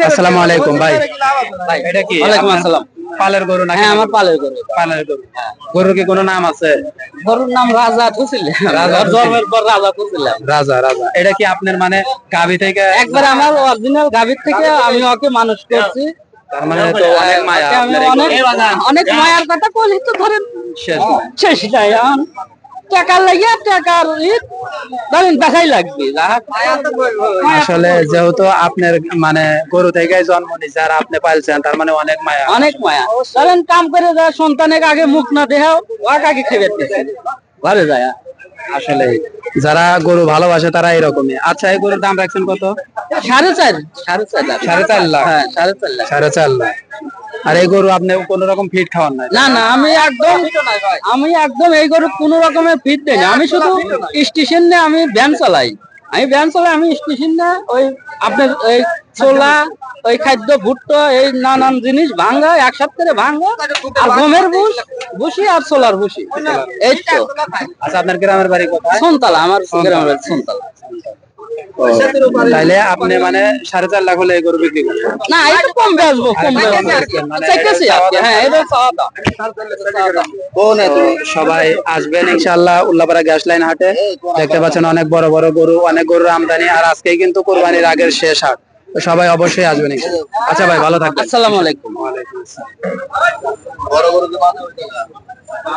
আসসালামু আলাইকুম ভাই। ভাই এটা কি? ওয়ালাইকুম আসসালাম। পালের গরু নাকি? হ্যাঁ, আমার পালের গরু। পালের গরু। গরুর কি কোনো নাম আছে? গরুর নাম রাজা ফুসিল। রাজা জন্মের পর রাজা ফুসিলাম। রাজা রাজা। এটা কি আপনার মানে গাভী থেকে? একবার আমার অরিজিনাল গাভীর থেকে আমি ওকে মানুষ করছি। তার মানে তো অনেক মায়া আমি আপনার এই অনেক মায়ার কথা বলি তো ধরেন শেষ নাই। শেষ নাই। টাকার লাগিয়ে টাকার ধরেন দেখাই লাগবে। আসলে যেহেতু আপনার মানে গরু থেকে জন্ম নিছে আর আপনি পালছেন, তার মানে অনেক মায়া। অনেক মায়া। ধরেন কাম করে যায় সন্তানের আগে মুখ না দেখাও ওকে আগে খেয়ে দিচ্ছে ঘরে যায়। আসলে যারা গরু ভালোবাসে তারা এরকমই। আচ্ছা, এই গরুর দাম রাখছেন কত? 4.5 লাখ। 4.5 লাখ। হ্যাঁ, 4.5 লাখ। 4.5 লাখ। আর এই গরু আপনি কোন রকম ফিট খাওয়ান নাই? না না, আমি একদম এই গরু কোন রকমের ফিট দেই না। আমি শুধু স্টেশন নিয়ে আমি ভ্যান চালাই। আমি স্টেশন না ওই আপনার ওই ছোলা, ওই খাদ্য ভুট্টো, এই নানান জিনিস ভাঙা একসাথে ভাঙা আর গমের ভুসি আর ছোলার ভুসি, এই তো। আচ্ছা, আপনার গ্রামের বাড়ি কোথায়? সন্তালা, আমার গ্রামের বাড়ি সন্তালা। তাইলে আপনি মানে 4.5 লাখ হলে এই গরু বিক্রি করবেন? না, একটু কম বেচবো, কম চাইতেছি। হ্যাঁ, এটা চাওয়া দাম। সবাই আসবেন ইনশাআল্লাহ উল্লাপাড়া গ্যাস লাইন হাটে। দেখতে পাচ্ছেন অনেক বড় বড় গরু, অনেক গরুর আমদানি। আর আজকে কিন্তু কুরবানির আগের শেষ হাট, তো সবাই অবশ্যই আসবেন ইনশাআল্লাহ। আচ্ছা ভাই, ভালো থাকবেন। আসসালামু আলাইকুম। ওয়ালাইকুম আসসালাম।